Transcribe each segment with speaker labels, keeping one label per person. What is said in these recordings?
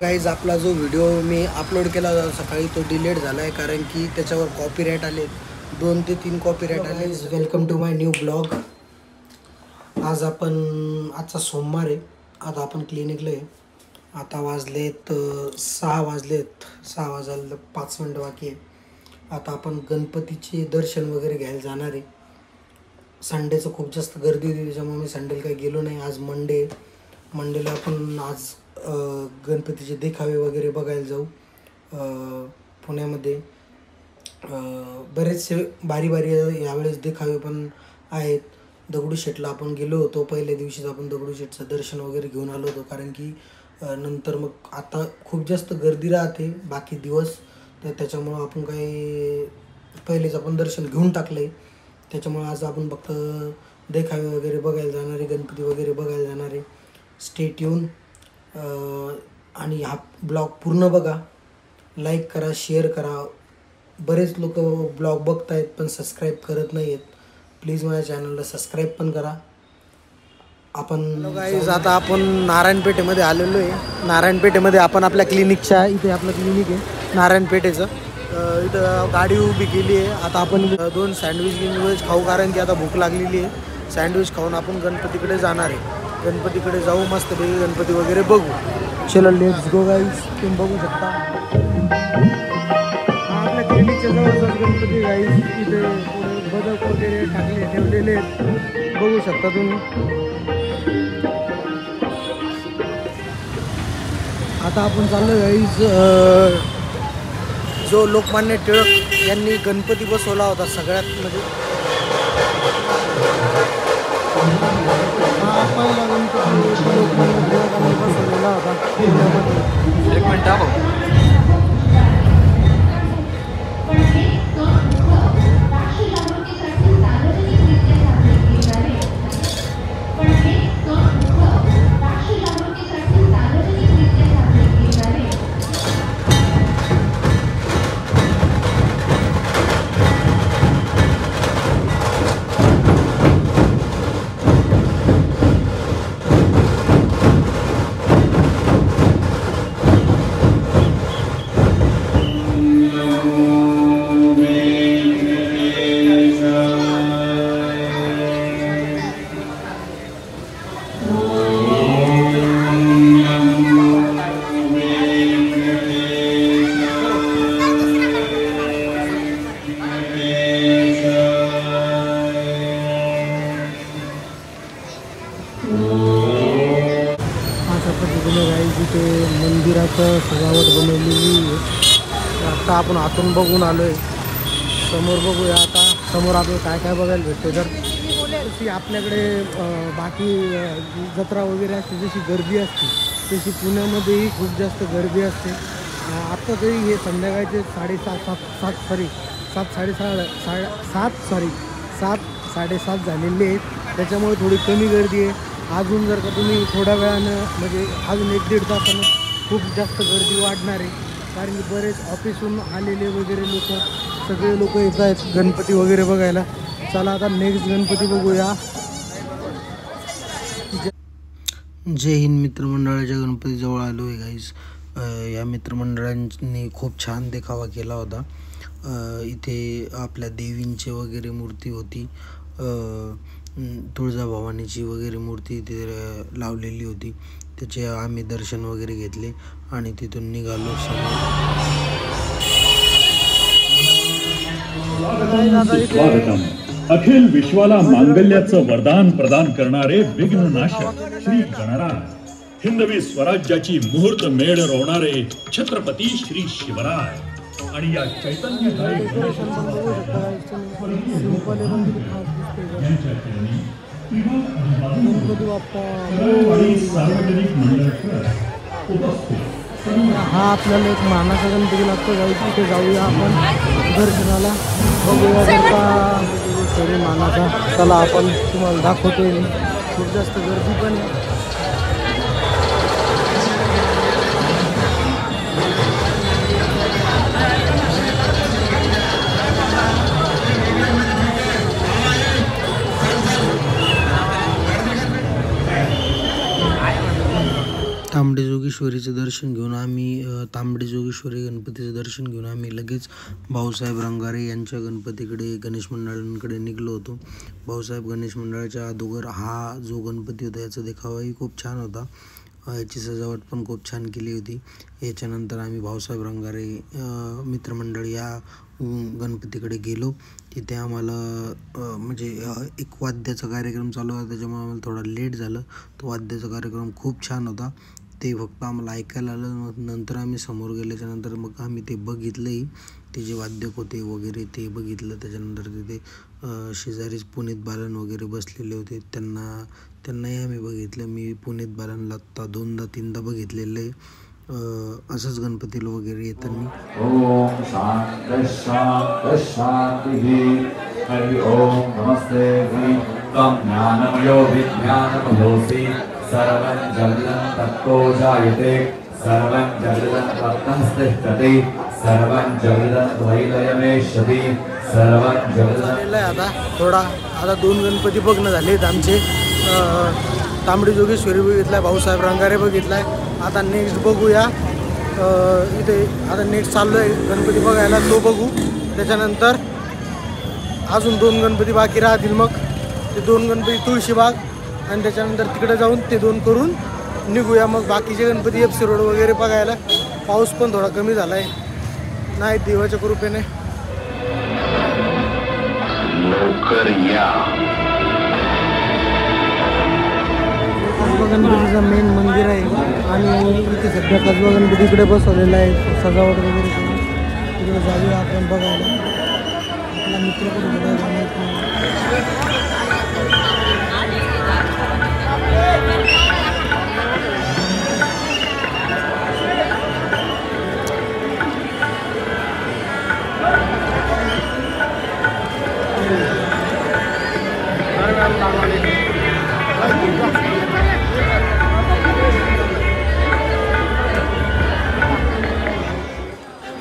Speaker 1: Guys आपला जो video मी upload केला सकाळी तो डिलीट झाला आहे कारण की त्याच्यावर कॉपीराईट आले 2 ते 3 कॉपीराईट आले. Welcome to my new blog. आजचा सोमवार आहे. आता आपण क्लिनिकला आहे. आता वाजलेत 6 वाजलेत. 6 वाजायला 5 मिनटं बाकी आहे. आता आपण गणपतीचे दर्शन वगैरे घ्यायला जाणार आहे. संडेचं खूप जास्त गर्दी होती त्याच्यामुळे मी संडेला काही गेलो नाही. आज मंडेला आपण आज गणपतीचे देखावे वगैरे बघायला जाऊ. पुण्यामध्ये बरेचसे बारी यावेळेस देखावे पण आहेत. दगडूशेठला आपण गेलो होतो. पहिल्या दिवशीच आपण दगडूशेठचं दर्शन वगैरे घेऊन आलो होतो कारण की नंतर मग आता खूप जास्त गर्दी राहते बाकी दिवस. त्याच्यामुळं आपण काही पहिलेच आपण दर्शन घेऊन टाकलं आहे. त्याच्यामुळे आज आपण फक्त देखावे वगैरे बघायला जाणार आहे. गणपती वगैरे बघायला जाणार आहे. स्टे ट्यून आणि हा ब्लॉग पूर्ण बघा. लाईक करा, शेअर करा. बरेच लोक ब्लॉग बघत आहेत पण सबस्क्राईब करत नाही आहेत. प्लीज माझ्या चॅनलला सबस्क्राईब पण करा. आता आपण नारायणपेठेमध्ये आलेलो आहे. नारायणपेठेमध्ये आपण आपल्या क्लिनिकच्या इथे आपलं क्लिनिक आहे नारायणपेठेचं. इथं गाडी उभी केली आहे. आता आपण 2 सँडविच खाऊ कारण की आता भूक लागलेली आहे. सँडविच खाऊन आपण गणपतीकडे जाणार आहे. गणपतीकडे जाऊ मस्तपैकी गणपती वगैरे बघू. चलो लेट्स गो गाईज. तुम्ही बघू शकता आपल्या क्लिनिकच्या जवळचाच गणपती गाईज. इथे बदक वगैरे ठेवलेले आहेत बघू शकता तुम्ही. आता आपण चाललो गाईज. जो लोकमान्य टिळक यांनी गणपती बसवला होता सगळ्यात म्हणजे पहिला गणपती लोकमान्य टिळकांनी बसवलेला होता. एक मिनिट इथे मंदिराचं सजावट बनवलेली आहे. आता आपण आतून बघून आलो आहे. समोर बघूया आता समोर आपल्याला काय काय बघायला भेटते. तर तशी आपल्याकडे बाकी जत्रा वगैरे असते जशी गर्दी असते तशी पुण्यामध्येही खूप जास्त गर्दी असते. आत्ता तरी हे संध्याकाळचे 7:30 झालेले आहेत. त्याच्यामुळे थोडी कमी गर्दी आहे. अजून जर का तुम्ही थोड्या वेळानं म्हणजे अजून 1-1.5 तासानं खूप जास्त गर्दी वाढणार आहे कारण की बरेच ऑफिसहून आलेले वगैरे सगळे लोक येत आहेत गणपती वगैरे बघायला. चला आता नेक्स्ट गणपती बघूया. जय हिंद मित्रमंडळाच्या गणपतीजवळ आलो आहे गाईज. या मित्रमंडळांनी खूप छान देखावा केला होता. इथे आपल्या देवींची वगैरे मूर्ती होती. तुळजाभवानीची वगैरे मूर्ती इथे लावलेली होती. त्याचे आम्ही दर्शन वगैरे घेतले आणि तिथून निघालो.
Speaker 2: स्वागतम. अखिल विश्वाला मांगल्याचं वरदान प्रदान करणारे विघ्ननाशक श्री गणराज, हिंदवी स्वराज्याची मुहूर्त मेढ रोवणारे छत्रपती श्री शिवराय आणि या चैतन्यदायी सार्वजनिक मंडळ
Speaker 1: हा आपल्याला एक मानाचा गणपती लागतो जायचं. तिथे जाऊया आपण दर्शनाला. बघूया जर का तरी मानाचा. चला आपण तुम्हाला दाखवतोय. खूप जास्त गर्दी पण आहे. तांबडे जोगेश्वरीचं दर्शन घेऊन आम्ही तांबडे जोगेश्वरी गणपतीचं दर्शन घेऊन आम्ही लगेच भाऊसाहेब रंगारे यांच्या गणपतीकडे गणेश मंडळांकडे निघलो होतो. भाऊसाहेब गणेश मंडळाच्या अगोदर हा जो गणपती होता याचा देखावाही खूप छान होता. याची सजावट पण खूप छान केली होती. याच्यानंतर आम्ही भाऊसाहेब रंगारे मित्रमंडळ या गणपतीकडे गेलो. तिथे आम्हाला म्हणजे एक वाद्याचा कार्यक्रम चालू होता, त्याच्यामुळे आम्हाला थोडा लेट झालं. तो वाद्याचा कार्यक्रम खूप छान होता. ते फक्त आम्हाला ऐकायला आलं. मग नंतर आम्ही समोर गेल्याच्यानंतर मग आम्ही ते बघितलंही, ते जे वाद्यक होते वगैरे ते बघितलं. त्याच्यानंतर तिथे शेजारीच पुनीत बालन वगैरे बसलेले होते, त्यांनाही आम्ही बघितलं. मी पुनीत बालनला आत्ता 2दा-3दा बघितलेलं आहे. असंच गणपतीला वगैरे येताना.
Speaker 3: ओम शांती शांती शांती. हरि ओम नमस्ते श्री तम ज्ञानम यो विज्ञानमयोऽसि सर्वं जगतं तत्तो जायते सर्वं जगतं तत्तस्तिष्ठति सर्वं जगतं द्वैलयमेष्यति सर्वं जगतं.
Speaker 1: आता 2 गणपती बघणं झालेत आमचे. तांबडी जोगेश्वरी बघितलाय, भाऊसाहेब रंगारे बघितलाय. आता नेक्स्ट बघूया, इथे आता नेक्स्ट चाललो आहे गणपती बघायला, तो बघू. त्याच्यानंतर अजून 2 गणपती बाकी राहतील. मग ते 2 गणपती तुळशीबाग आणि त्याच्यानंतर तिकडे जाऊन ते 2 करून निघूया. मग बाकीचे गणपती FC रोड वगैरे बघायला. पाऊस पण थोडा कमी झाला आहे, नाही देवाच्या कृपेने. कसबा गणपतीचं मेन मंदिर आहे आणि इथे सध्या कसबा गणपती इकडे बसवलेला आहे, सजावट वगैरे करून. तिकडे जाऊया आपण बघायला. आपला मित्र पण तिकडे जाणार.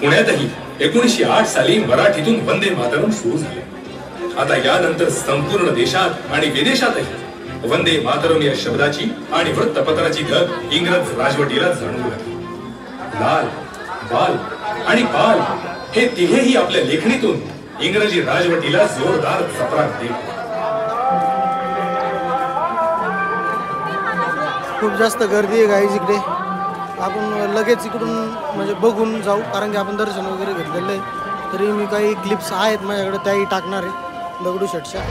Speaker 4: पुण्यातही 1908 साली मराठीतून वंदे मातरम सुरू झाले. आता यानंतर संपूर्ण देशात आणि विदेशातही वंदे मातरम या शब्दाची आणि वृत्तपत्राची धग इंग्रज राजवटीला जाणवू लागली. लाल, बाल आणि पाल हे तिघेही आपल्या लेखणीतून इंग्रजी राजवटीला जोरदार चपराक देत.
Speaker 1: खूप जास्त गर्दी आहे गाईज इकडे. आपण लगेच इकडून म्हणजे बघून जाऊ, कारण की आपण दर्शन वगैरे घेतलेलं आहे. तरी मी काही क्लिप्स आहेत माझ्याकडे, त्याही टाकणार आहे दगडूशेठच्या.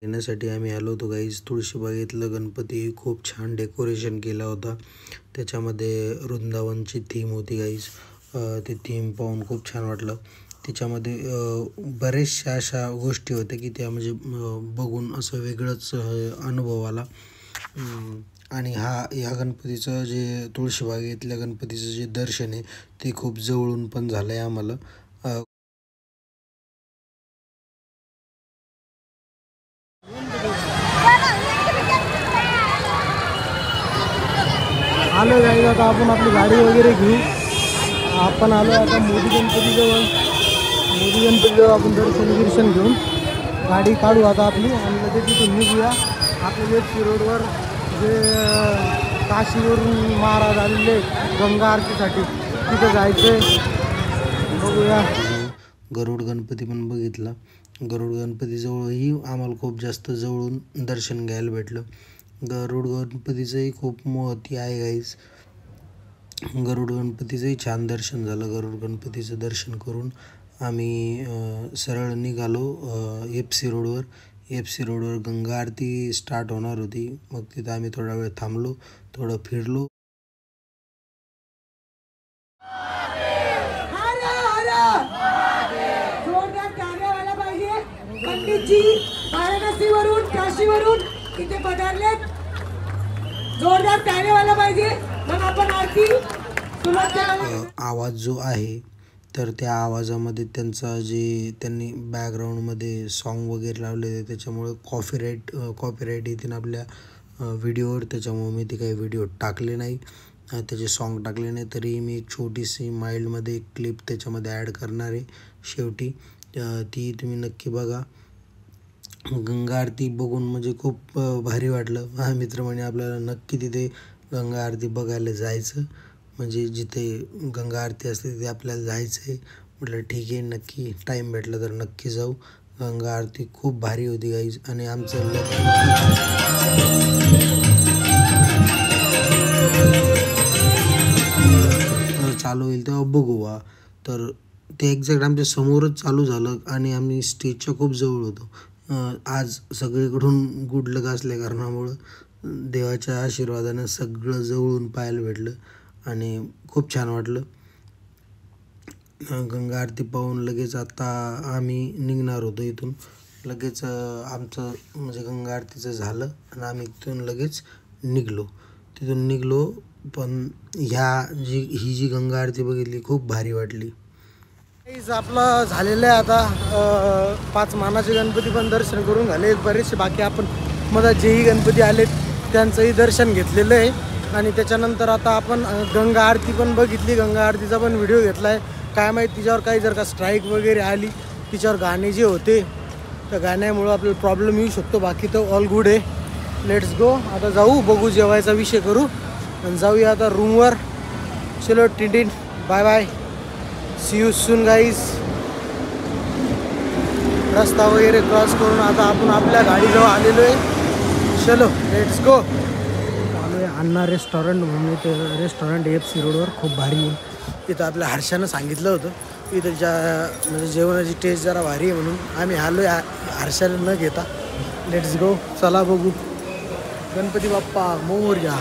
Speaker 1: येण्यासाठी आम्ही आलो होतो गाईज. तुळशीबागेतलं गणपती खूप छान डेकोरेशन केला होता. त्याच्यामध्ये वृंदावनची थीम होती गाईज. ते थीम पाहून खूप छान वाटलं. त्याच्यामध्ये बऱ्याचशा अशा गोष्टी होत्या की त्या म्हणजे बघून असं वेगळंच अनुभव आला. आणि ह्या गणपतीचं जे तुळशीबागेतल्या गणपतीचं जे दर्शन आहे ते खूप जवळून पण झालं आहे आम्हाला. आलो जाईल आता आपण आपली गाडी वगैरे घेऊ. आपण आलो आता मोदी गणपतीजवळ. मोदी गणपतीजवळ आपण दर्शन घेऊन गाडी काढू आता आपली आणि लगेच तिथून निघूया. आपल्या FC रोडवर जे काशीवरून महाराज आलेले गंगा आरतीसाठी तिथं जायचं बघूया. गरुड गणपती पण बघितला. गरुड गणपतीजवळही आम्हाला खूप जास्त जवळून दर्शन घ्यायला भेटलं. गरुड गणपतीचंही खूप महत्त्व आहे गाईज. गरुड गणपतीचंही छान दर्शन झालं. गरुड गणपतीचं दर्शन करून आम्ही सरळ निघालो FC रोडवर. FC रोडवर गंगा आरती स्टार्ट होणार होती. मग तिथं आम्ही थोडा वेळ थांबलो, थोडं फिरलो.
Speaker 5: जोरदार टाळ्या व्हायला पाहिजे. पंडितजी वाराणसीवरून काशीवरून इथे पधारलेत. जोरदार टाळ्या व्हायला पाहिजे. मग आपण आरती सुरुवात करायला.
Speaker 1: आवाज जो आहे तर त्या आवाजामध्ये त्यांचा जे त्यांनी बॅकग्राऊंडमध्ये सॉन्ग वगैरे लावले त्याच्यामुळे कॉपीराईट येतील आपल्या व्हिडिओवर. त्याच्यामुळे मी ते काही व्हिडिओ टाकले नाही, त्याचे सॉन्ग टाकले नाही. तरी मी एक छोटीशी माइल्डमध्ये एक क्लिप त्याच्यामध्ये ॲड करणार आहे शेवटी. ती तुम्ही नक्की बघा. गंगा आरती बघून म्हणजे खूप भारी वाटलं. माझा मित्र म्हणे आपल्याला नक्की तिथे गंगा आरती बघायला जायचं, म्हणजे जिथे गंगा आरती असते तिथे आपल्याला जायचं आहे. म्हटलं ठीक आहे, नक्की टाईम भेटला तर नक्की जाऊ. गंगा आरती खूप भारी होती गाईज. आणि आमचं चालू होईल तेव्हा बघू. तर ते एक्झॅक्ट आमच्या समोरच चालू झालं आणि आम्ही स्टेजच्या खूप जवळ होतो. आज सगळीकडून गुड लक असल्या कारणामुळं देवाच्या आशीर्वादानं सगळं जवळून पाहायला भेटलं आणि खूप छान वाटलं. गंगा आरती पाहून लगेच आता आम्ही निघणार होतो इथून. लगेच आमचं म्हणजे गंगा आरतीचं झालं आणि आम्ही तिथून लगेच तिथून निघलो. पण ही जी गंगा आरती बघितली खूप भारी वाटली. आपलं झालेलं आहे आता 5 मानाचे गणपती पण दर्शन करून झाले. बरेचसे बाकी आपण मध्ये जेही गणपती आलेत त्यांचंही दर्शन घेतलेलं आहे. आणि त्याच्यानंतर आता आपण गंगा आरती पण बघितली. गंगा आरतीचा पण व्हिडिओ घेतला आहे. काय माहीत तिच्यावर काही जर का स्ट्राईक वगैरे आली, तिच्यावर गाणे जे होते त्या गाण्यामुळं आपल्याला प्रॉब्लेम येऊ शकतो. बाकी तर ऑल गुड आहे. Let's go. आता जाऊ, बघू, जेवायचा विषय करू आणि जाऊया आता रूमवर. चलो Tintin, bye bye, see you soon guys. रस्ता वगैरे क्रॉस करून आता आपण आपल्या गाडीजवळ आलेलो आहे. चलो लेट्स गो. आलो आहे अण्णा रेस्टॉरंट म्हणून. ते रेस्टॉरंट FC रोडवर खूप भारी आहे. इथं आपल्या हर्षानं सांगितलं होतं इथं म्हणजे जेवणाची टेस्ट जरा भारी आहे म्हणून आम्ही आलो आहे हर्षाला न घेता. Let's go. चला बघू. गणपती बाप्पा मोरया.